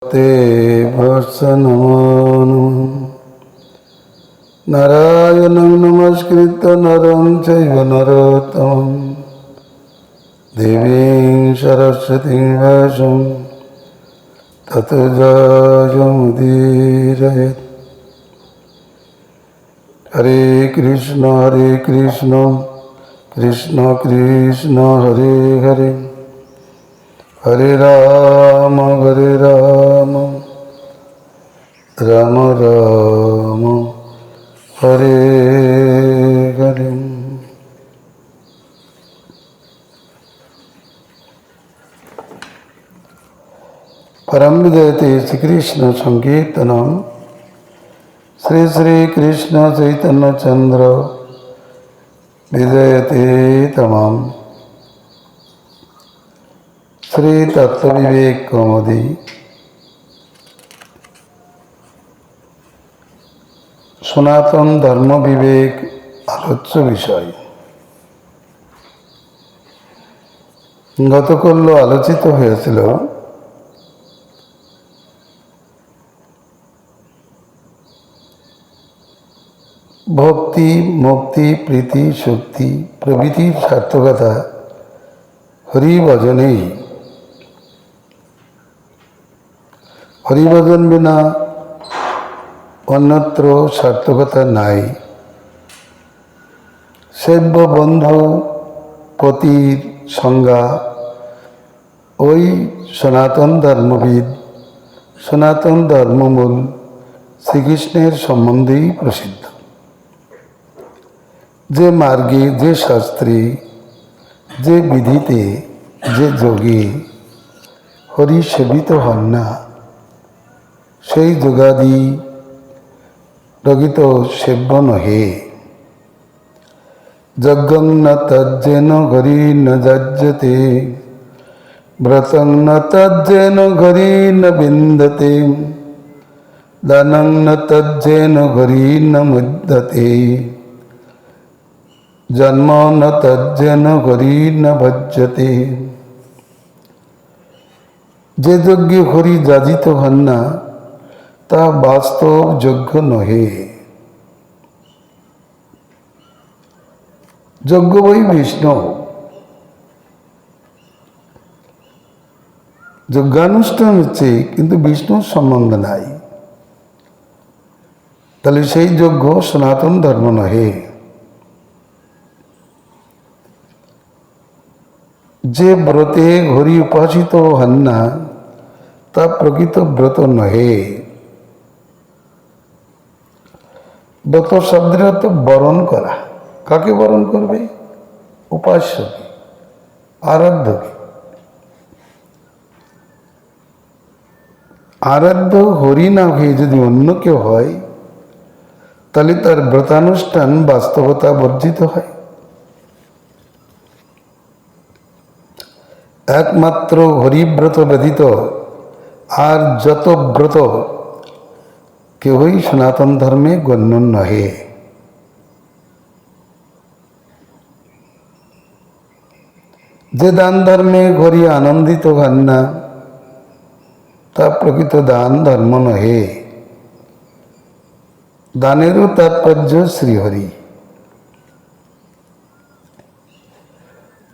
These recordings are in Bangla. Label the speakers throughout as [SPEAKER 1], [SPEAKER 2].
[SPEAKER 1] ते भर्ष नमो नमः। नारायणं नमस्कृत्य नरं चैव नरोत्तमं देवीं सरस्वतीं व्यासं ततो जयमुदीरयेत्। हरे कृष्ण कृष्ण कृष्ण हरे हरे, हरे राम राम राम हरे हरे। परम विजयते श्री कृष्ण संकीर्तनम श्री श्री कृष्ण चैतन्य चंद्र विजयते तमाम श्री तत्व विवेक कौमुदी সনাতন ধর্ম বিবেক আলোচ্য বিষয়। গতকাল আলোচিত হয়েছিল ভক্তি মুক্তি প্রীতি শক্তি প্রভৃতির সার্থকতা হরিভজনেই। হরিভজন বিনা অন্যত্র সার্থকতা নাই। সেব্য বন্ধু পতির সংজ্ঞা ওই সনাতন ধর্মবিদ সনাতন ধর্মমূল শ্রীকৃষ্ণের সম্বন্ধেই প্রসিদ্ধ। যে মার্গে যে শাস্ত্রে যে বিধিতে যে যোগে হরি সেবিত হন না, সেই যোগাদি রগিত সেব্য নহে। যজ্ঞং ন তজ্জেন হরি ন যজ্জতে, ব্রতং ন তজ্জেন হরি ন বিন্দতে, দানং ন তজ্জেন হরি ন মুদ্যতে, জন্ম ন তজ্জেন হরি ন ভজ্যতে। যে যজ্ঞে হরি যাজিত হন না, তা বাস্তব যজ্ঞ নহে। যজ্ঞ বই বিষ্ণু, যজ্ঞানুষ্ঠান হচ্ছে, কিন্তু বিষ্ণুর সম্বন্ধ নাই। তাহলে সেই যজ্ঞ সনাতন ধর্ম নহে। যে ব্রতে হরি উপাসিত হন না, তা প্রকৃত ব্রত নহে। ব্রত শব্দের অর্থ বরণ করা। কাকে বরণ করবে? উপাস্যকে, আরাধ্যকে। আরাধ্য হরি না হয়ে যদি অন্য কেউ হয়, তাহলে তার ব্রতানুষ্ঠান বাস্তবতা বর্জিত হয়। একমাত্র হরিব্রত ব্যতীত আর যত ব্রত কেউই সনাতন ধর্মে গণ্য নহে। যে দান ধর্মে হরি আনন্দিত হন না, তা প্রকৃত দান ধর্ম নহে। দানেরও তাৎপর্য শ্রীহরি।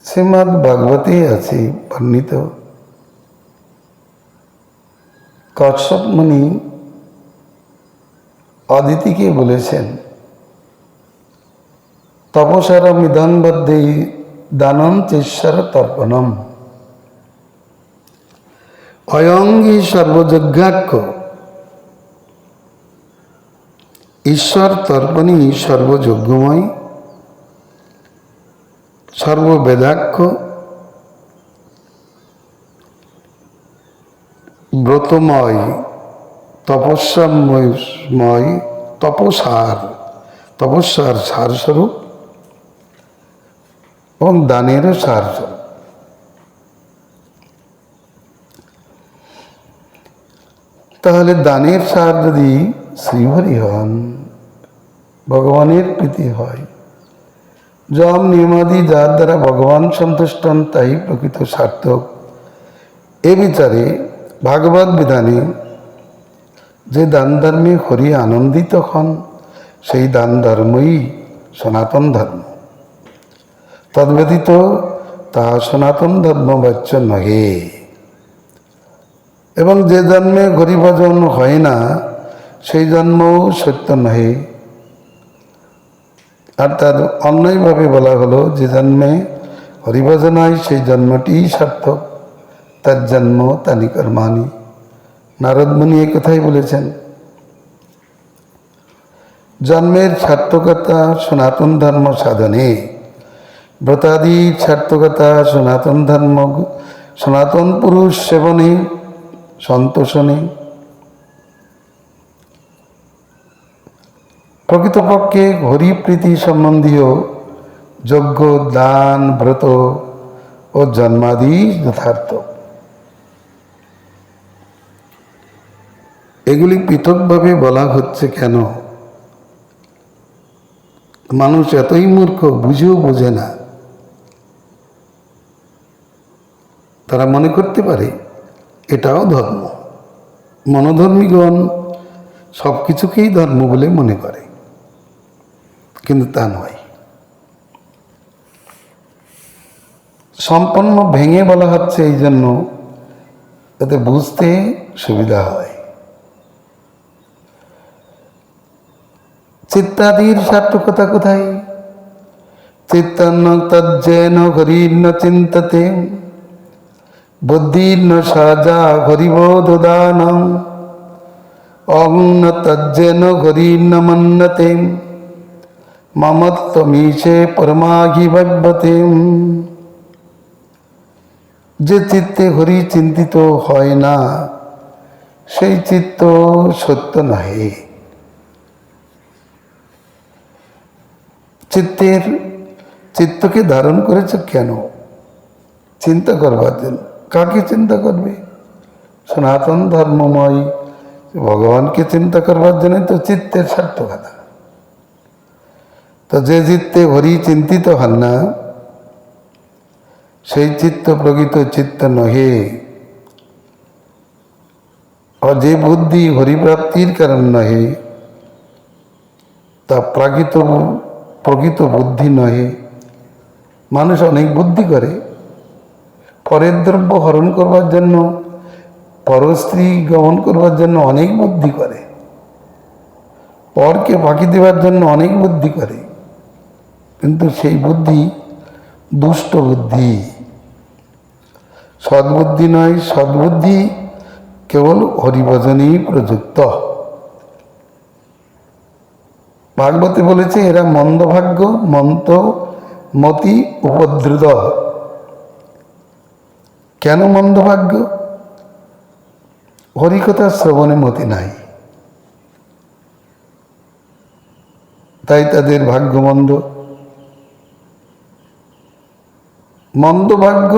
[SPEAKER 1] শ্রীমদ্ ভাগবতে আছে বর্ণিত, কশ্যপ মুনি অদিতিকে বলেছেন, তপসারম ইদং বদ্ধে দানম চেশ্বর তর্পণম, অয়ঙ্গী সর্বযজ্ঞাক্ষ। ঈশ্বর তর্পণী সর্বযজ্ঞময়, সর্ববেদাক্ষ, ব্রতময়, তপস্যাময়, তপস্যার সারস্বরূপ এবং দানেরও সারস্বরূপ। তাহলে দানের সার যদি শ্রীহরি হন, ভগবানের প্রীতি হয়, যম নিয়মাদি যার দ্বারা ভগবান সন্তুষ্ট হন, তাই প্রকৃত সার্থক। এ বিচারে ভাগবত বিধানে যে দান ধর্মে হরি আনন্দিত হন সেই দান ধর্মই সনাতন ধর্ম। তদ্ব্যতীত তা সনাতন ধর্মবাচ্য নহে। এবং যে জন্মে হরি ভজন হয় না সেই জন্মও সত্য নহে। আর তার অন্যায়ভাবে বলা হলো যে জন্মে হরিভজন হয় সেই জন্মটিই সার্থক, তার জন্ম তানি কর্মাণি। নারদ মুনি এই কথাই বলেছেন। জন্মের সার্থকতা সনাতন ধর্ম সাধনে, ব্রতাদির সার্থকতা সনাতন ধর্ম সনাতন পুরুষ সেবনে সন্তোষণে। প্রকৃতপক্ষে হরিপ্রীতি সম্বন্ধীয় যজ্ঞ, দান, ব্রত ও জন্মাদি যথার্থ। এগুলি পৃথকভাবে বলা হচ্ছে কেন? মানুষ এতই মূর্খ, বুঝেও বোঝে না। তারা মনে করতে পারে এটাও ধর্ম। মনোধর্মীগণ সব কিছুকেই ধর্ম বলে মনে করে, কিন্তু তা নয়। সম্পূর্ণ ভেঙে বলা হচ্ছে এই জন্য যাতে বুঝতে সুবিধা হয়। চিত্তাদির সার্থকতা কোথায়? চিত্তান্ন তজ্জেন হরির্ন চিন্ততে বুদ্ধির্ন সাজা হরিবোধ দানম অগ্ন তজ্জেন হরির্ন মন্নতে মমত্বমীশে পরমাঘিভব্যতে। যে চিত্তে হরি চিন্তিত হয় না সেই চিত্ত সত্য নহে। চিত্তকে ধারণ করেছ কেন? চিন্তা করবার জন্য। কাকে চিন্তা করবে? সনাতন ধর্মময় ভগবানকে চিন্তা করবার জন্য তো চিত্তের সার্থকতা। তো যে চিত্তে হরি চিন্তিত হন না সেই চিত্ত প্রকৃত চিত্ত নহে। আর যে বুদ্ধি হরিপ্রাপ্তির কারণ নহে তা প্রকৃত বুদ্ধি নহে। মানুষ অনেক বুদ্ধি করে, পরের দ্রব্য হরণ করবার জন্য, পরস্ত্রী গ্রহণ করবার জন্য অনেক বুদ্ধি করে, পরকে ফাঁকি দেওয়ার জন্য অনেক বুদ্ধি করে, কিন্তু সেই বুদ্ধি দুষ্ট বুদ্ধি, সদ্বুদ্ধি নয়। সদ্বুদ্ধি কেবল হরিভজনেই প্রযুক্ত। ভাগবতে বলেছে এরা মন্দভাগ্য, মতি উপদ্রুত। কেন মন্দভাগ্য? হরিকথা শ্রবণে মতি নাই, তাই তাদের ভাগ্য মন্দ। মন্দভাগ্য,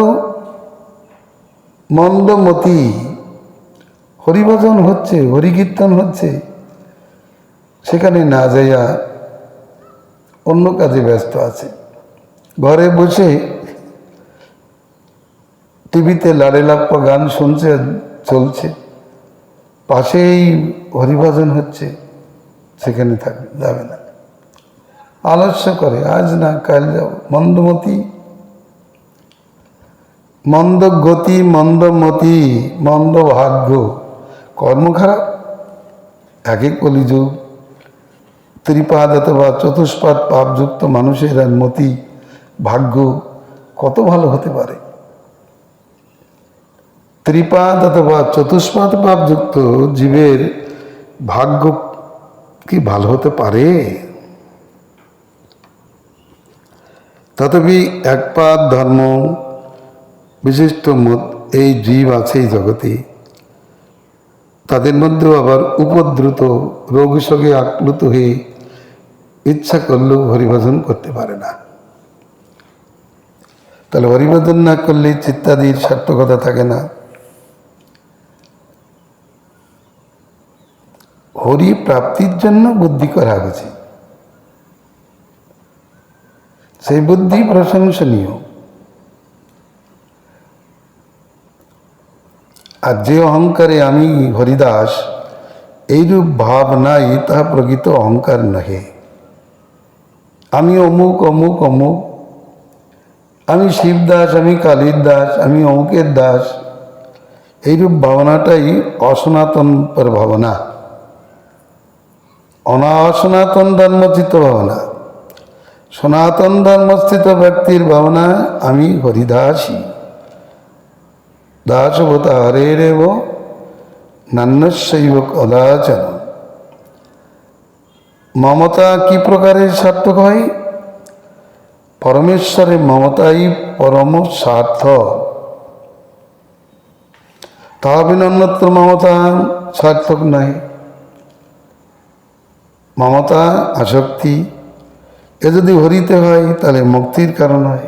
[SPEAKER 1] মন্দমতি। হরিভজন হচ্ছে, হরিকীর্তন হচ্ছে, সেখানে না যাইয়া অন্য কাজে ব্যস্ত আছে। ঘরে বসে টিভিতে লাড়ে লাপ্পা গান শুনছে, চলছে, পাশেই হরিভজন হচ্ছে, সেখানে যাবে না, আলস্য করে, আজ না কাল যাব। মন্দমতি, মন্দ গতি, মন্দমতি, মন্দ ভাগ্য, কর্ম খারাপ। একে কলিযুগ, ত্রিপাদ অথবা চতুষ্পাদ পাপযুক্ত মানুষের আর মতি ভাগ্য কত ভালো হতে পারে? ত্রিপাদ অথবা চতুষ্পাদ পাপযুক্ত জীবের ভাগ্য কি ভালো হতে পারে? তথাপি একপাদ ধর্ম বিশিষ্ট এই জীব আছে এই জগতে, তাদের মধ্যেও আবার উপদ্রুত, রোগ শোকে আপ্লুত হয়ে ইচ্ছা করলেও হরিভজন করতে পারে না। তাহলে হরিভজন না করলে চিত্তাদির সার্থকতা থাকে না। হরি প্রাপ্তির জন্য বুদ্ধি করা উচিত, সেই বুদ্ধি প্রশংসনীয়। আর যে অহংকারে আমি হরিদাস এইরূপ ভাব নাই, তাহা প্রকৃত অহংকার নহে। আমি অমুক অমুক অমুক, আমি শিবদাস, আমি কালীর দাস, আমি অমুকের দাস, এইরূপ ভাবনাটাই অসনাতন পর ভাবনা, অনাসনাতন ধর্মচিত ভাবনা। সনাতন ধর্মস্থিত ব্যক্তির ভাবনা আমি হরিদাসী, দাসবতা হরেরেব নান্যস্যৈব কদাচন। মমতা কি প্রকারের সার্থক হয়? পরমেশ্বরের মমতাই পরম স্বার্থ, তাহা বিনা অন্যত্র মমতা সার্থক নয়। মমতা আসক্তি, এ যদি হরিতে হয় তাহলে মুক্তির কারণ হয়।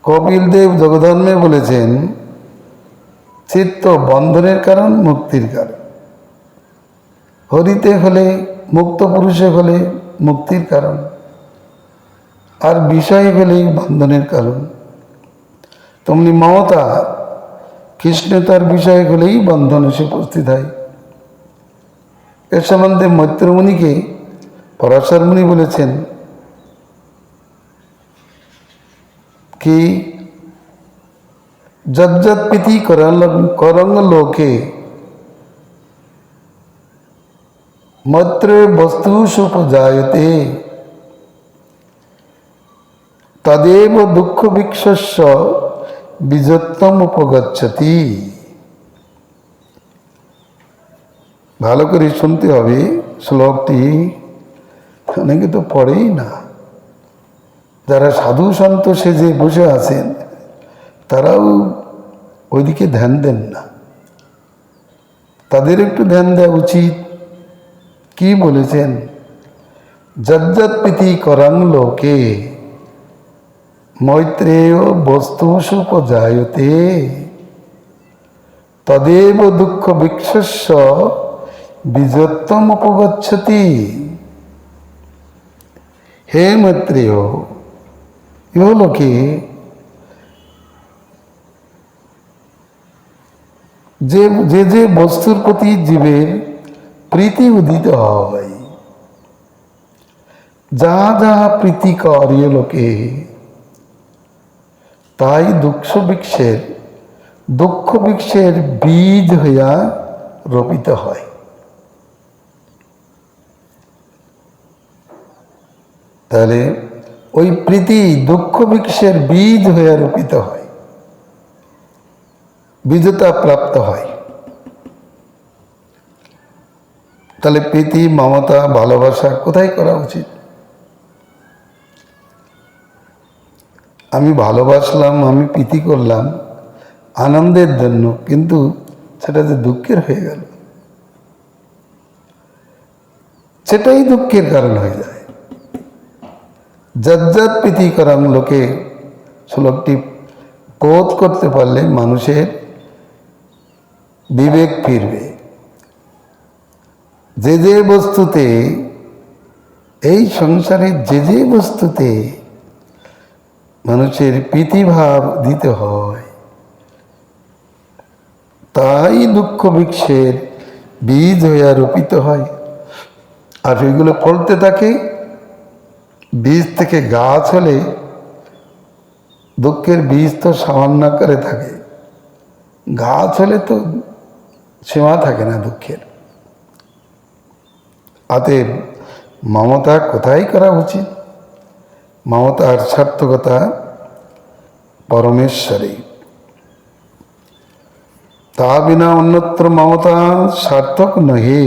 [SPEAKER 1] কপিল দেব যোগধর্মে বলেছেন, চিত্ত বন্ধনের কারণ, মুক্তির কারণ। হরিতে হলে, মুক্ত পুরুষে হলে মুক্তির কারণ, আর বিষয় হলেই বন্ধনের কারণ। তেমনি মমতা, কৃষ্ণ তার বিষয় হলেই বন্ধন এসে উপস্থিত হয়। এর সম্বন্ধে মৈত্রমুনিকে পরাশর মুনি বলেছেন কি, যজ্জত প্রীতি করং লোকে মৈত্রে বস্তুষু উপজায়তে তদেব দুঃখ বিক্ষস্য বিজত্তম উপগচ্ছতি। ভালো করে শুনতে হবে শ্লোকটি, অনেকে তো পড়েই না। যারা সাধু সন্ত সেজে বসে আছেন তারাও ওইদিকে ধ্যান দেন না, তাদের একটু ধ্যান দেওয়া উচিত। কি বলেছেন? যজ্জত প্রীতি করং লোকে মৈত্রেয় বস্তুষু উপজায়তে তদেব দুঃখ বিক্ষস্য বিজত্তম উপগচ্ছতি। হে মৈত্রেয়, ইহলোকে যে যে বস্তুর প্রতি জীবের প্রীতি উদিত হয়, যাহা যাহা প্রীতিকর ইহলোকে, তাই দুঃখ বৃক্ষের বীজ হইয়া রোপিত হয়। তাহলে ওই প্রীতি দুঃখ বৃক্ষের বীজ হইয়া রোপিত হয়, বীজতা প্রাপ্ত হয়। তাহলে প্রীতি, মমতা, ভালোবাসা কোথায় করা উচিত? আমি ভালোবাসলাম, আমি প্রীতি করলাম আনন্দের জন্য, কিন্তু সেটা যে দুঃখের হয়ে গেল, সেটাই দুঃখের কারণ হয়ে যায়। যজ্জত প্রীতি করং লোকে শ্লোকটি বোধ করতে পারলে মানুষের বিবেক ফিরবে। যে যে বস্তুতে, এই সংসারে যে যে বস্তুতে মানুষের প্রীতিভাব দিতে হয়, তাই দুঃখ বৃক্ষের বীজ হইয়া রোপিত হয়। আর ওইগুলো ফলতে থাকে। বীজ থেকে গাছ হলে দুঃখের বীজ তো সামান্য আকারে থাকে, গাছ হলে তো সীমা থাকে না দুঃখের। অতএব মমতা কোথায় করা উচিত? মমতার সার্থকতা পরমেশ্বরে, তা বিনা অন্যত্র মমতা সার্থক নহে।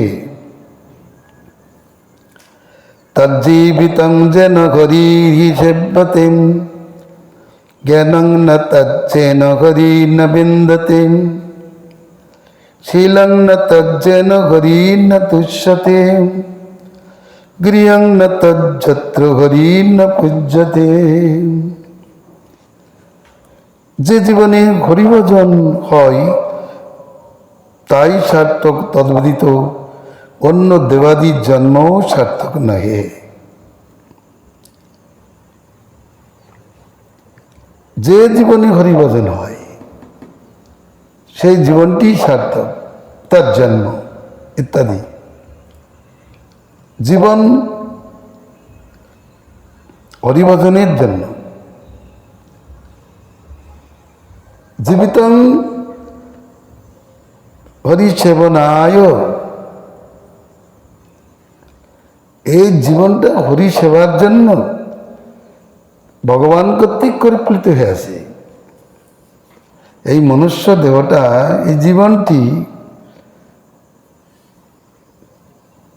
[SPEAKER 1] তজ্জীবিতং যেন হরিহি সেব্যতে জ্ঞানং ন তজ্জেন হরি ন বিন্দতে শীলং ন তজ্জেন হরি ন তুষ্যতে গৃহং ন তজ্জত্র হরি ন পূজ্যতে। যে জীবনে হরিভজন হয় তাই সার্থক, তদ্ব্যতীত অন্য দেবাদির জন্মও সার্থক নহে। যে জীবনে হরিভজন হয় সেই জীবনটি সার্থক, তার জন্ম ইত্যাদি। জীবন হরিভজনের জন্য। জীবিতং হরিসেবনায়, এই জীবনটা হরি সেবার জন্য ভগবান কর্তৃক পরিপ্লুত হয়ে আছে। এই মনুষ্য দেহটা, এই জীবনটি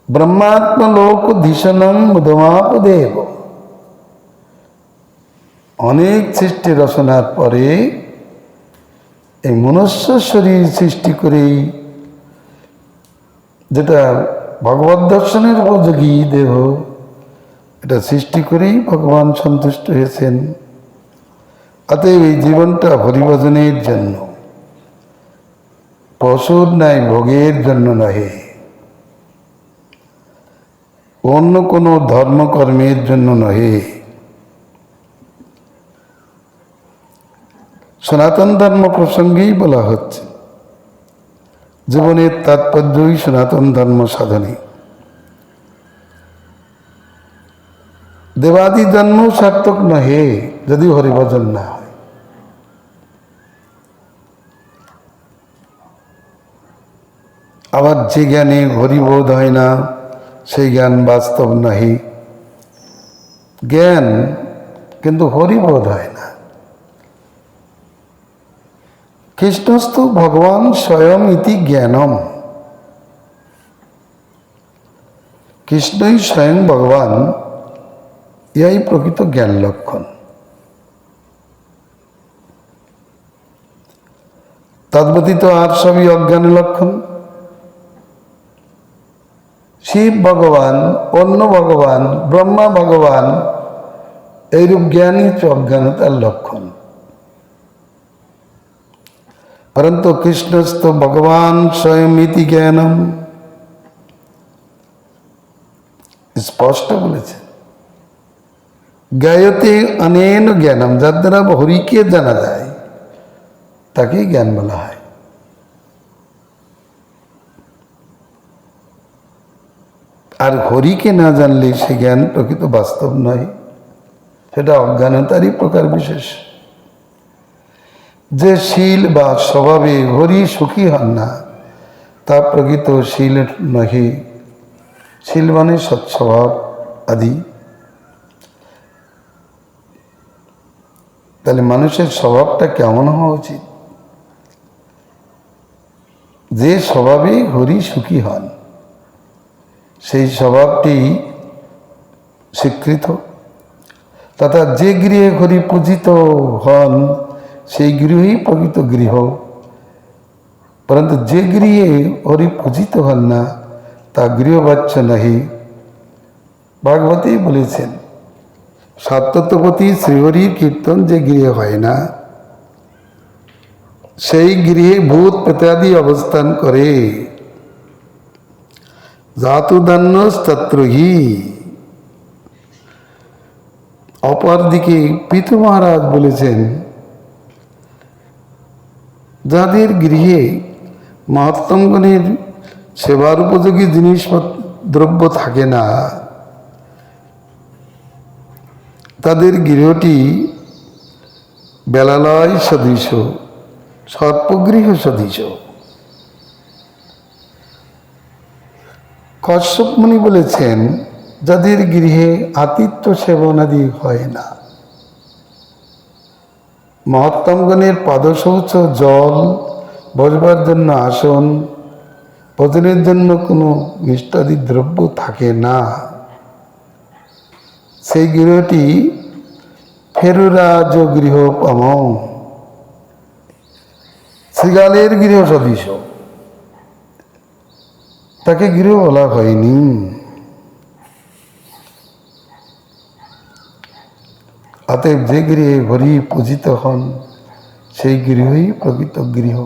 [SPEAKER 1] ব্রহ্মাত্মলোক ধীষণং মুদমাপদেব, অনেক সৃষ্টি রচনার পরে এই মনুষ্য শরীর সৃষ্টি করেই, যেটা ভগবত দর্শনের উপযোগী দেহ, এটা সৃষ্টি করেই ভগবান সন্তুষ্ট হয়েছেন। অতএব এই জীবনটা হরিভজনের জন্য, পশুর ন্যায় ভোগের জন্য নহে, অন্য কোনো ধর্মকর্মের জন্য নহে। সনাতন ধর্ম প্রসঙ্গেই বলা হচ্ছে, জীবনের তাৎপর্যই সনাতন ধর্ম সাধনে। দেবাদি জন্ম সার্থক নহে যদি হরিভজন না হয়। আবার যে জ্ঞানে হরিবোধ হয় না, সেই জ্ঞান বাস্তব নহে। জ্ঞান কিন্তু হরিবোধ হয় না। কৃষ্ণস্তু ভগবান স্বয়ং ইতি জ্ঞানম, কৃষ্ণই স্বয়ং ভগবান, ইহাই প্রকৃত জ্ঞান লক্ষণ। তদ্ব্যতীত আর সবই অজ্ঞান লক্ষণ। শিব ভগবান, অন্য ভগবান, ব্রহ্মা ভগবান, এইরূপ জ্ঞানই হচ্ছে অজ্ঞানতার লক্ষণ। পরন্তু কৃষ্ণস্থ ভগবান স্বয়ং ইতি জ্ঞানম, স্পষ্ট বলেছে। জ্ঞায়তে অনেন জ্ঞানম, যার দ্বারা হরিকে জানা যায় তাকেই জ্ঞান বলা হয়। আর হরিকে না জানলে সে জ্ঞান প্রকৃত বাস্তব নয়, সেটা অজ্ঞানতারই প্রকার বিশেষ। যে শীল বা স্বভাবে হরি সুখী হন না, তা প্রকৃত শীল নহে। শীল মানে সৎস্বভাব আদি। তাহলে মানুষের স্বভাবটা কেমন হওয়া উচিত? যে স্বভাবে হরি সুখী হন, সেই স্বভাবটি স্বীকৃত। তথা যে গৃহে হরি পূজিত হন, সেই গৃহই প্রকৃত গৃহ। পরন্তু যে গৃহে হরি পূজিত হন না, তা গৃহবাচ্য নহি। ভাগবতী বলেছেন, সত্যতপতি শ্রীহরির কীর্তন যে গৃহে হয় না, সেই গৃহে ভূত প্রেতাদি অবস্থান করে। জাতুদান্যস্তত্রহি। অপরদিকে পিতু মহারাজ বলেছেন, যাদের গৃহে মহাত্মগণের সেবার উপযোগী জিনিসপত্র দ্রব্য থাকে না, তাদের গৃহটি বেলালয় সদৃশ, সর্পগৃহ সদৃশ। কশ্যপ মুনি বলেছেন, যাদের গৃহে আতিথ্য সেবনাদি হয় না, মহাত্মগণের পাদশৌচ, জল, বসবার জন্য আসন, ভোজনের জন্য কোনো মিষ্টাদি দ্রব্য থাকে না, সেই গৃহটি ফেরুরাজ গৃহপম, শৃগালের গৃহ সদৃশ। তাকে গৃহ বলা হয়নি। অতএব যে গৃহে হরি পূজিত হন, সেই গৃহই প্রকৃত গৃহ।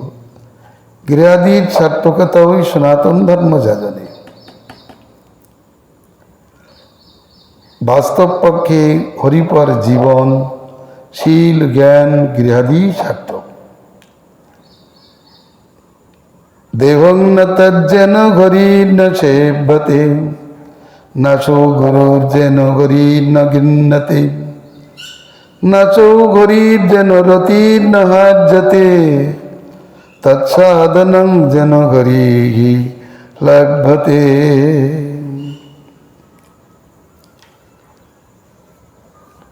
[SPEAKER 1] গৃহাদির সার্থকতা ওই সনাতন ধর্ম যাজনে। বাস্তব পক্ষে হরিপর জীবন, শীল, জ্ঞান, গৃহাদি সার্থক। देवं न तज्जन घरी न सेव्यते न सो गुरुर्जन घरी न गिन्नते न सो घरीर्जन रति न हाज्यते तत्साधनं जन घरी लभते।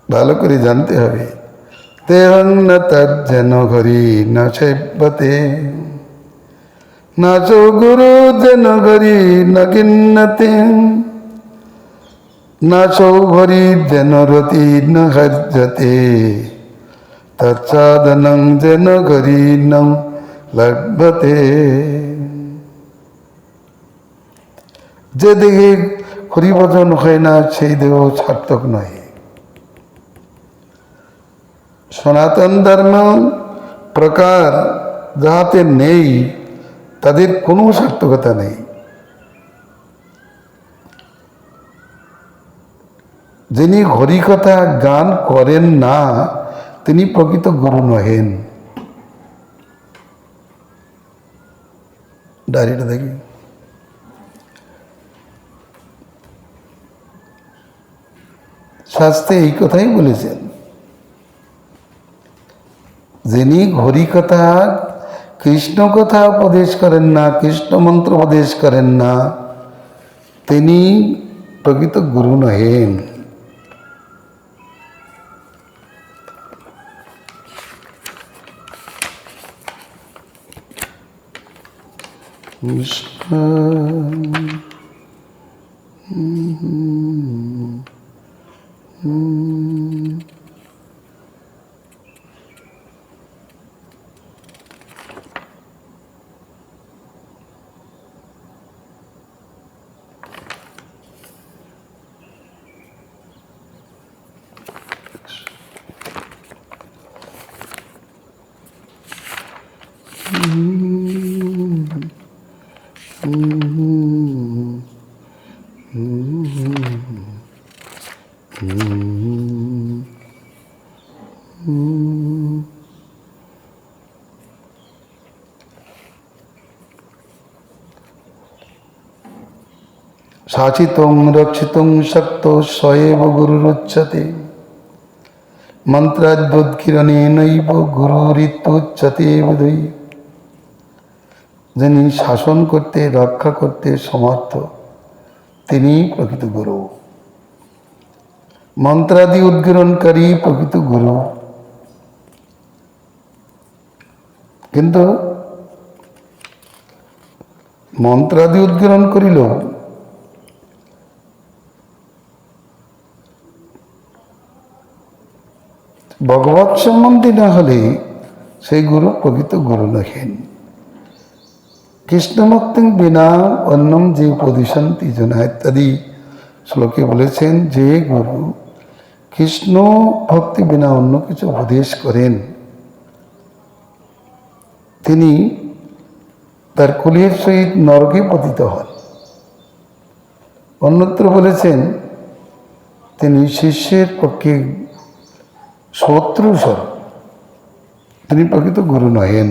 [SPEAKER 1] ভালো করে জানতে হবে। তেহং ন তজ্জন ঘরি ন সেব্যতে ন চো গুরু জন ঘরি ন কিন্নতে ন চৌ ঘরি জন রতি ন হজ্জতে তৎসাধনং জন ঘরি ন লভ্যতে। যে দেহে হরিভজন হয় না সেই দেহ সার্থক নয়। সনাতন ধর্ম প্রকার যাহাতে নেই তাদের কোনো সার্থকতা নেই। যিনি হরিকথা গান করেন না তিনি প্রকৃত গুরু নহেন। ডায়েরিটা দেখি। শাস্ত্রে এই কথাই বলেছেন, যিনি হরিকথা কৃষ্ণ কথা উপদেশ করেন না, কৃষ্ণ মন্ত্র উপদেশ করেন না, তিনি প্রকৃত গুরু নহেন। শাসিতং রক্ষিতং শক্তো স্বয়েব গুরুরুচ্যতে মন্ত্রাদ্ভুতকিরণেনৈব গুরুরিত্যুচ্যতে বোধৈ। যিনি শাসন করতে রক্ষা করতে সমর্থ তিনি প্রকৃত গুরু। মন্ত্রাদি উদ্গীরণকারী প্রকৃত গুরু। কিন্তু মন্ত্রাদি উদ্গীরণ করিল ভগবৎ সম্বন্ধী না হলে সেই গুরু প্রকৃত গুরু নহেন। কৃষ্ণ ভক্তি বিনা অন্যম যে উপদেশন্তি জনা ইত্যাদি শ্লোকে বলেছেন, যে গুরু কৃষ্ণ ভক্তি বিনা অন্য কিছু উপদেশ করেন তিনি তার কুলের সহিত নরকে পতিত হন। অন্যত্র বলেছেন তিনি শিষ্যের পক্ষে শত্রু স্বরূপ, তিনি প্রকৃত গুরু নহেন।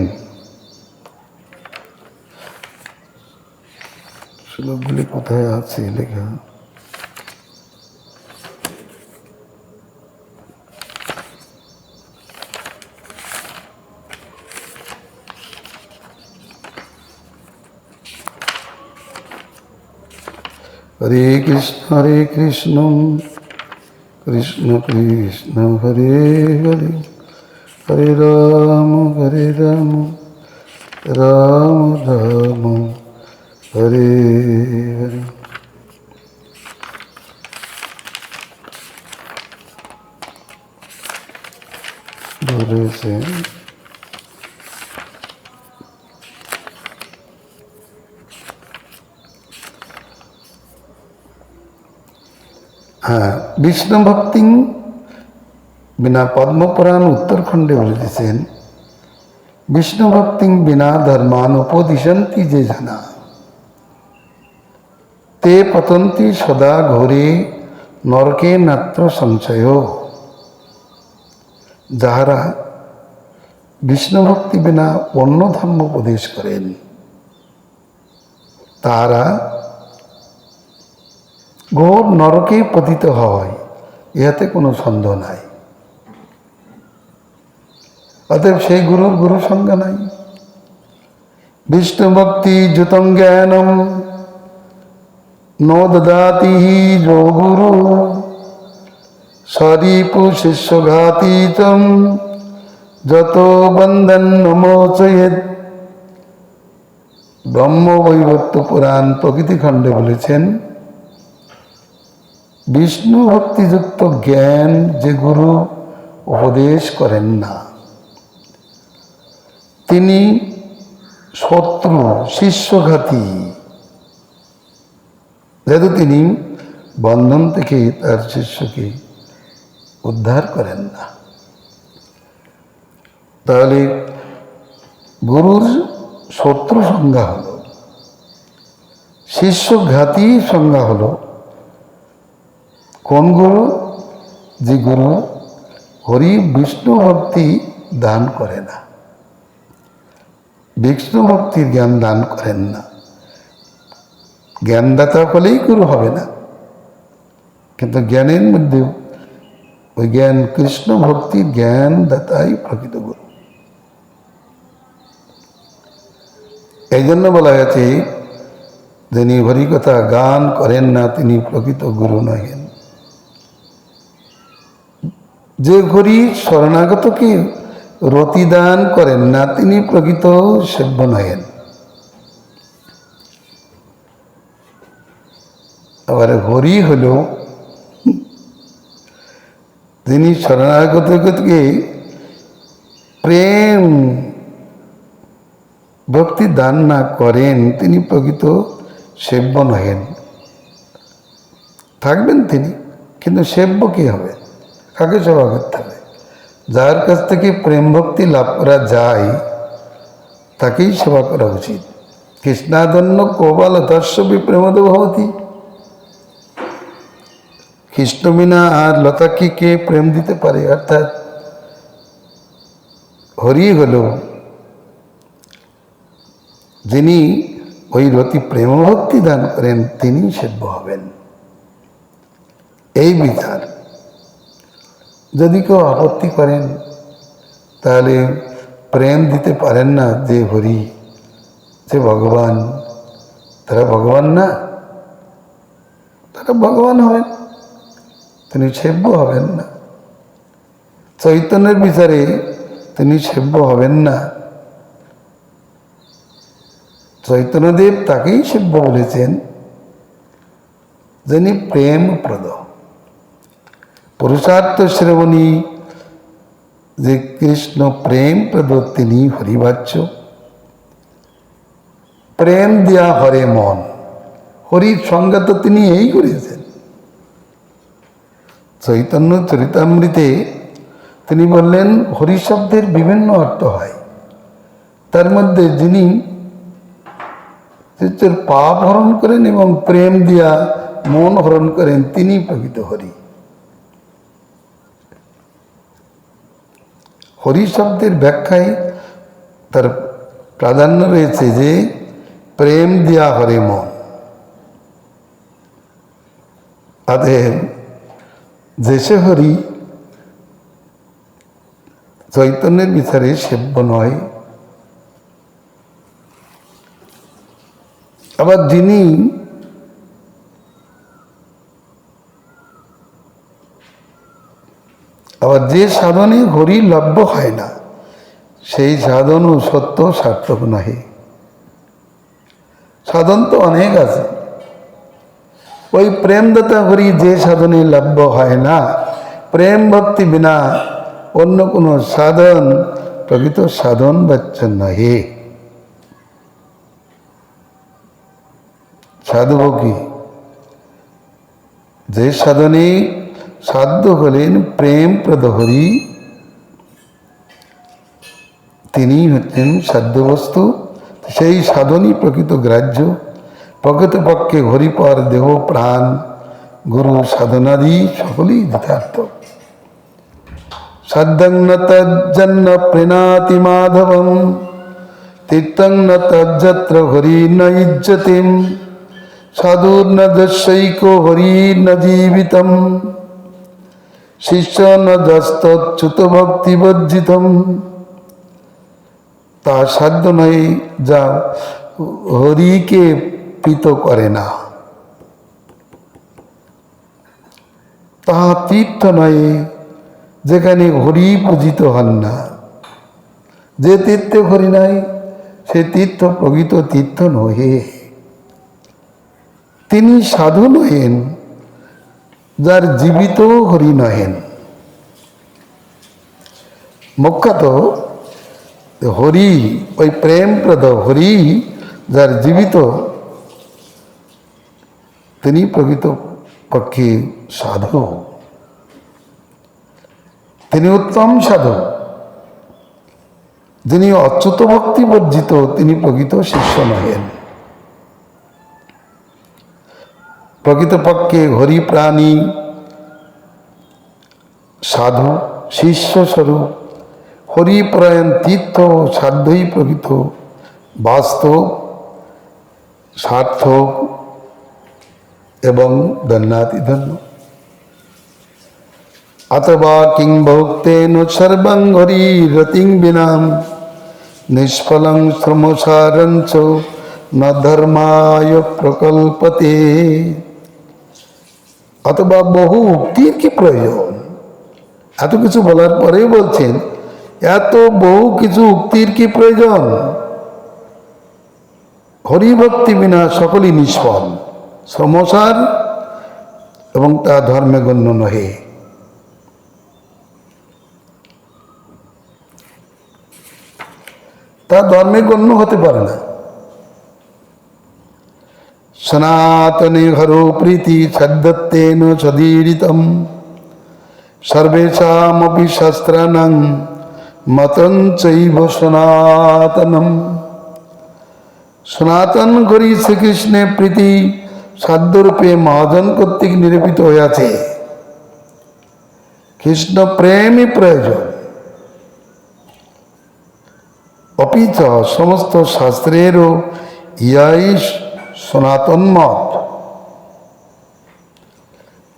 [SPEAKER 1] শ্লোকগুলি কোথায় আছে লেখা? হরে কৃষ্ণ কৃষ্ণ কৃষ্ণ হরে হরে, হরে রাম রাম রাম হরে হরে। বলেছেন বিষ্ণু ভক্তি বিনা পদ্মপুরাণ উত্তরখণ্ডে বলেছেন, বিষ্ণু ভক্তি বিনা ধর্মান উপদিশন্তি যে জানা তে পতন্তি সদা ঘোরে নরকে নাত্র সংশয়। যাহারা বিষ্ণু ভক্তি বিনা অন্য ধর্ম উপদেশ করেন তারা ঘোর নরকে পতিত হয়, ইহাতে কোনো সন্দেহ নাই। অতএব সেই গুরুর গুরু সংজ্ঞা নাই। বিষ্ণু ভক্তি যুতং জ্ঞানম নো দদাতি যো গুরু সরিপু শিষ্যঘাতীতম যত বন্ধন নমোচয়েৎ। ব্রহ্মবৈবর্ত পুরাণ প্রকৃতি খণ্ডে বলেছেন, বিষ্ণু ভক্তিযুক্ত জ্ঞান যে গুরু উপদেশ করেন না, তিনি শত্রু শিষ্যঘাতী, যেহেতু তিনি বন্ধন থেকে তার শিষ্যকে উদ্ধার করেন না। তাহলে গুরুর শত্রু সংজ্ঞা হলো, শিষ্যঘাতী সংজ্ঞা হলো কোন গুরু? যে গুরু হরি বিষ্ণু ভক্তি দান করে না, বিষ্ণু ভক্তির জ্ঞান দান করেন না। জ্ঞানদাতা হলেই গুরু হবে না, কিন্তু জ্ঞানের মধ্যে ওই জ্ঞান কৃষ্ণ ভক্তির জ্ঞানদাতাই প্রকৃত গুরু। এই জন্য বলা হয়েছে, যিনি হরিকথা গান করেন না তিনি প্রকৃত গুরু নহেন। যে হরি শরণাগতকে রতিদান করেন না তিনি প্রকৃত সেব্য নহেন। আবার হরি হল যিনি শরণাগতকে প্রেম ভক্তি দান না করেন তিনি প্রকৃত সেব্য নহেন। থাকবেন তিনি, কিন্তু সেব্য কি হবে? কাকে সেবা করতে হবে? যার কাছ থেকে প্রেম ভক্তি লাভ করা যায় তাকেই সেবা করা উচিত। কৃষ্ণাদন্য কোবাল তস্যপি প্রেমদ ভবতি। কৃষ্ণ বিনা আর লতাকে কে প্রেম দিতে পারে? অর্থাৎ হরি হল যিনি ওই রতি প্রেম ভক্তি দান করেন তিনি সেব্য হবেন, এই বিচার। যদি কেউ আপত্তি করেন তাহলে প্রেম দিতে পারেন না যে হরি, যে ভগবান, তারা ভগবান না, তারা ভগবান হবেন, তিনি সেব্য হবেন না। চৈতন্যের বিচারে তিনি সেব্য হবেন না। চৈতন্যদেব তাকেই সেব্য বলেছেন যিনি প্রেমপ্রদ। পুরুষার্থ শ্রেণী যে কৃষ্ণ প্রেমপ্রদ তিনি হরিবাচ্য। প্রেম দিয়া হরে মন, হরির সংজ্ঞা তো তিনি এই করেছেন। চৈতন্য চরিতামৃতে তিনি বললেন হরি শব্দের বিভিন্ন অর্থ হয়, তার মধ্যে যিনি পাপ হরণ করেন এবং প্রেম দিয়া মন হরণ করেন তিনি প্রকৃত হরি। হরি শব্দের ব্যাখ্যায় তার প্রাধান্য রয়েছে যে প্রেম দিয়া হরে মন। তাদের দেশে হরি চৈতন্যের বিচারে সেব্য নয়। আবার যিনি যে সাধনে হরি লভ্য হয় না সেই সাধনও সত্য সার্থক নহে। সাধন তো অনেক আছে, ওই প্রেমদাতা হরি যে সাধনে লভ্য হয় না, প্রেম ভক্তি বিনা অন্য কোনো সাধন প্রকৃত সাধন বাচ্চ নহে। সাধব কি? যে সাধনে সাধ্য হলেন প্রেমপ্রদ হরি, তিনি হচ্ছেন সাধ্য বস্তু। সেই সাধনই প্রকৃত গ্রাহ্য। প্রকৃতপক্ষে হরিপর দেহ প্রাণ গুরু সাধনাদি সকলেই যথার্থ। সাধ্যং ন তজ্জন্য প্রেণাতি মাধবম তীর্থং ন তজ্জত্র হরি ন ইজ্জতিম সাধুর ন দস্যৈক হরি ন জীবিতম শিষ্য ন দস্তচ্যুত ভক্তি বর্জিতম। তার সাধ্য নয় যা হরিকে প্রীত করে না, তাহা তীর্থ নয় যেখানে হরি পূজিত হন না। যে তীর্থে হরি নাই সে তীর্থ প্রকৃত তীর্থ নহে। তিনি সাধু নহেন যার জীবিত হরি নহেন। মুখ্যত হরি, ওই প্রেমপ্রদ হরি যার জীবিত, তিনি প্রকৃত পক্ষে সাধু, তিনি উত্তম সাধু। যিনি অচ্যুত ভক্তি বর্জিত তিনি প্রকৃত শিষ্য নহেন। প্রকৃতপক্ষে হরি প্রাণী সাধু শিষ্য স্বরূপ হরিপরায়ণ তীর্থ সাধ্যই প্রকৃত বাস্তব সার্থক এবং ধন্যাতিধন্য। অথবা কিং ভক্তেন সর্বং হরি রতিং বিনাম নিষ্ফলং শ্রমসারঞ্চ ন ধর্মায় প্রকল্পতে। অথবা বহু উক্তির কি প্রয়োজন? এত কিছু বলার পরেই বলছেন এত বহু কিছু উক্তির কি প্রয়োজন? হরিভক্তি বিনা সকলই নিষ্ফল, শ্রমসার এবং তা ধর্মে গণ্য নহে। তা ধর্মে গণ্য হতে পারে না। সনাতনে হরো প্রীতি সদ্দত্তেন সদীরিতম সর্বেষামপি শাস্ত্রাণাং মতং চৈব সনাতনম। সনাতন হরি শ্রীকৃষ্ণের প্রীতি সাধ্যরূপে মহাজন কর্তৃক নিরূপিত হইয়াছে। কৃষ্ণ প্রেমই প্রয়োজন। অপিচ সমস্ত শাস্ত্রেরও ইহাই সনাতন মত।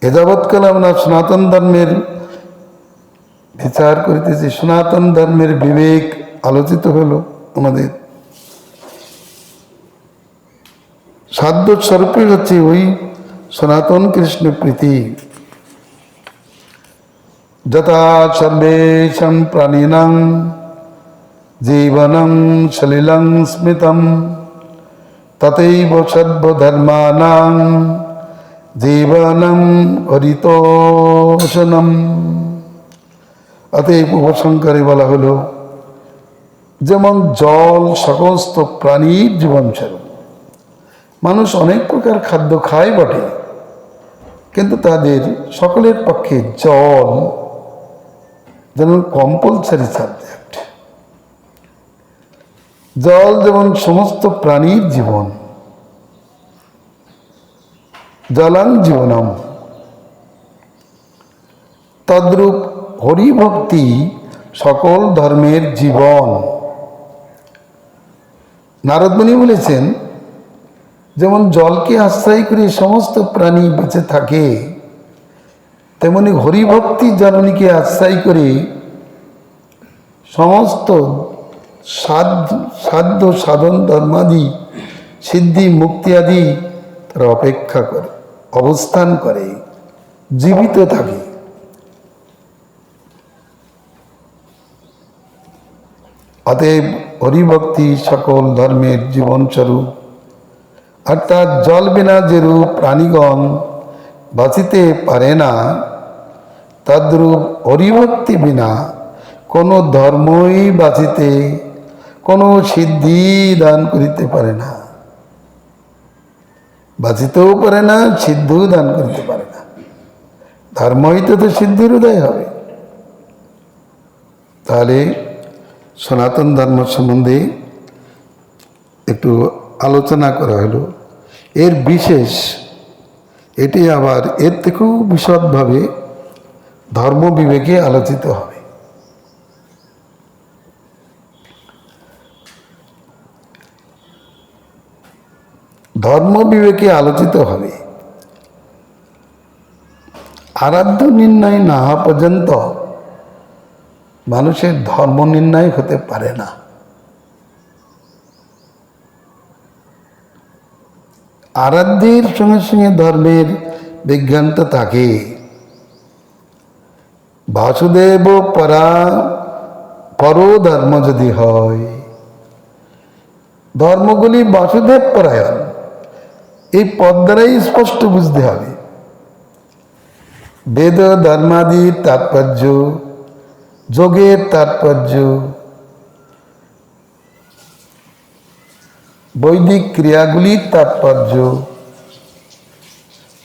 [SPEAKER 1] এযাবৎকাল আমরা সনাতন ধর্মের বিচার করিতেছি, সনাতন ধর্মের বিবেক আলোচিত হলো। আমাদের সাধ্য স্বরূপই হচ্ছে ওই সনাতন কৃষ্ণ প্রীতি। যথা সর্বেষাং প্রাণিনাং জীবনং সলিলং স্মিতম তথৈব সর্বধর্মানাং জীবনং হরিতোষণম। অতএব উপসংহারে বলা হলো যেমন জল সমস্ত প্রাণীর জীবন স্বরূপ। মানুষ অনেক প্রকার খাদ্য খায় বটে, কিন্তু তাদের সকলের পক্ষে জল যেমন কম্পালসারি সাবজেক্ট। জল যেমন সমস্ত প্রাণীর জীবন, জলং জীবনম, তদ্রূপ হরিভক্তি সকল ধর্মের জীবন। নারদমুনি বলেছেন যেমন জলকে আশ্রয় করে সমস্ত প্রাণী বেঁচে থাকে, তেমনি হরিভক্তি জননীকে আশ্রয় করে সমস্ত সাধ্য সাধন ধর্মাদি সিদ্ধি মুক্তি আদি তারা অপেক্ষা করে, অবস্থান করে, জীবিত থাকে। অতএব হরিভক্তি সকল ধর্মের জীবনস্বরূপ। অর্থাৎ জল বিনা যেরূপ প্রাণীগণ বাঁচিতে পারে না, তদ্রূপ হরিভক্তি বিনা কোনো ধর্মই বাঁচিতে, কোনো সিদ্ধি দান করিতে পারে না, বাঁচিতেও পারে না, সিদ্ধিও দান করিতে পারে না। ধর্ম হইতে তো সিদ্ধির উদয় হবে। তাহলে সনাতন ধর্ম সম্বন্ধে একটু আলোচনা করা হলো। এর বিশেষ এটি আবার এর থেকেও বিশদভাবে ধর্ম বিবেকে আলোচিত হবে। ধর্ম বিবেকে আলোচিত হবে। আরাধ্য নির্ণয় না হওয়া পর্যন্ত মানুষের ধর্ম নির্ণয় হতে পারে না। আরাধ্যের সঙ্গে সঙ্গে ধর্মের বিজ্ঞানটা থাকে। বাসুদেব পরো ধর্ম যদি হয়, ধর্মগুলি বাসুদেব পরায়ণ, এই পদ দ্বারাই স্পষ্ট বুঝতে হবে। বেদ ধর্মাদির তাৎপর্য, যোগের তাৎপর্য, বৈদিক ক্রিয়াগুলির তাৎপর্য,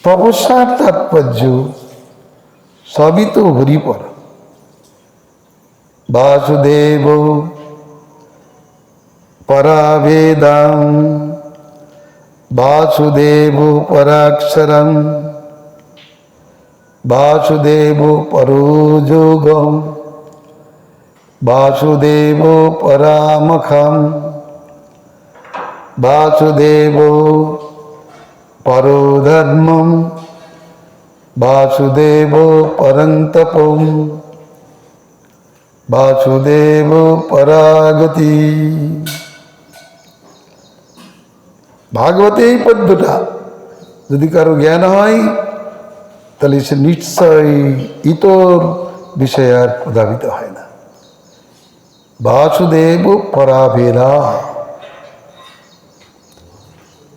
[SPEAKER 1] তপস্যার তাৎপর্য সবই তো হরিপর। বাসুদেব পরাবেদাম, বাসুদেব পরাক্ষরম, বাসুদেব পরোযোগম, বাসুদেব পরামখম, বাসুদেব পরধর্মম, বাসুদেব পরন্তপম, বাসুদেব পরাগতি। ভাগবতে এই পদ্যটা যদি কারো জ্ঞান হয়, তাহলে সে নিশ্চয় ইতর বিষয়ে আর প্রধাবিত হয় না। বাসুদেব পরাভেদা,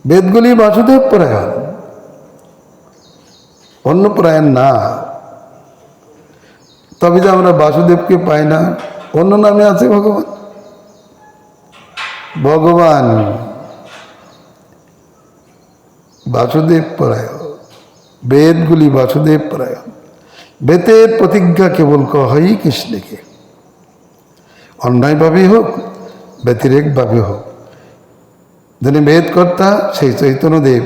[SPEAKER 1] বেদগুলি বাসুদেব পরায়ণ, অন্য পরায়ণ না। তবে যে আমরা বাসুদেবকে পাই না, অন্য নামে আছে ভগবান। ভগবান বাসুদেব পরায়ণ, বেদগুলি বাসুদেব পরায়ণ। বেদের প্রতিজ্ঞা কেবল কহই কৃষ্ণকে, অন্যায়ভাবে হোক ব্যতিরেকভাবে হোক। যিনি বেদকর্তা সেই চৈতন্যদেব,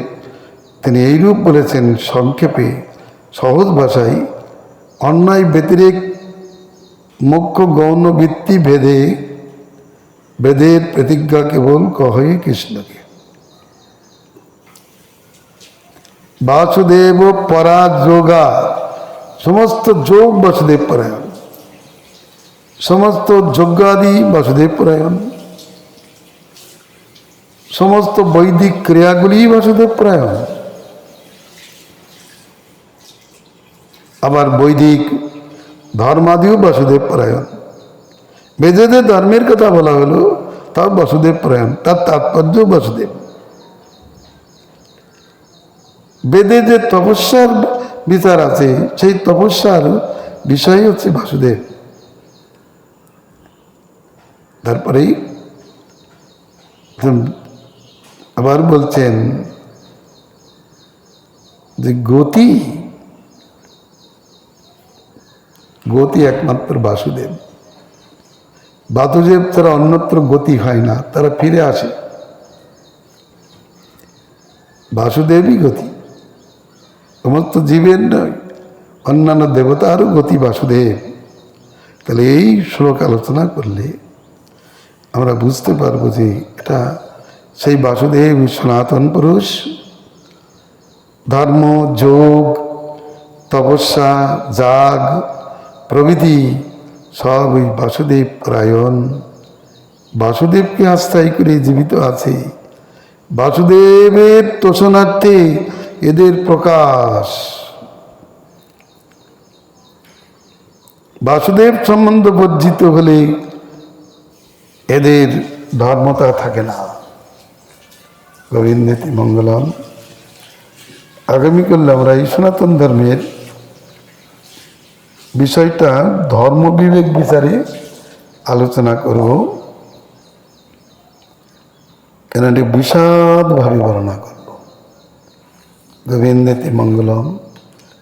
[SPEAKER 1] তিনি এইরূপ বলেছেন সংক্ষেপে সহজ ভাষায়, অন্যায় ব্যতিরেক মুখ্য গৌণ বৃত্তি ভেদে বেদের প্রতিজ্ঞা কেবল কহই কৃষ্ণকে। বাসুদেব পরাযোগা, সমস্ত যোগ বাসুদেব পরায়ণ, সমস্ত যজ্ঞাদি বাসুদেব পরায়ণ, সমস্ত বৈদিক ক্রিয়াগুলি বাসুদেব পরায়ণ। আবার বৈদিক ধর্মাদিও বাসুদেব পরায়ণ। বেদে যে ধর্মের কথা বলা হলো তাও বাসুদেব পরায়ণ, তার তাৎপর্য বাসুদেব। বেদে যে তপস্যার বিচার আছে, সেই তপস্যার বিষয় হচ্ছে বাসুদেব। তারপরেই আবার বলছেন যে গতি একমাত্র বাসুদেব। বাসুদেব তারা অন্যত্র গতি হয় না, তারা ফিরে আসে। বাসুদেবই গতি, সমস্ত জীবের নয়, অন্যান্য দেবতারও গতি বাসুদেব। তাহলে এই শ্লোক আলোচনা করলে আমরা বুঝতে পারবো যে এটা সেই বাসুদেব সনাতন পুরুষ। ধর্ম, যোগ, তপস্যা, যাগ প্রভৃতি সব ওই বাসুদেব পরায়ণ। বাসুদেবকে আস্থায় করে জীবিত আছে। বাসুদেবের তোষণার্থে এদের প্রকাশ। বাসুদেব সম্বন্ধ বর্জিত হলে এদের ধর্মতা থাকে না। গোবিন্দেতি মঙ্গলম। আগামীকাল আমরা এই সনাতন ধর্মের বিষয়টা ধর্ম বিবেক বিচারে আলোচনা করব। কেন এটি বিশদভাবে বর্ণনা করব। গোবিন্দেতি মঙ্গলম।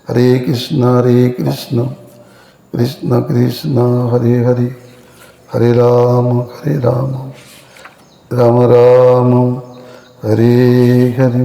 [SPEAKER 1] হরে কৃষ্ণ কৃষ্ণ কৃষ্ণ হরে হরে, হরে রাম রাম রাম হরে হরে।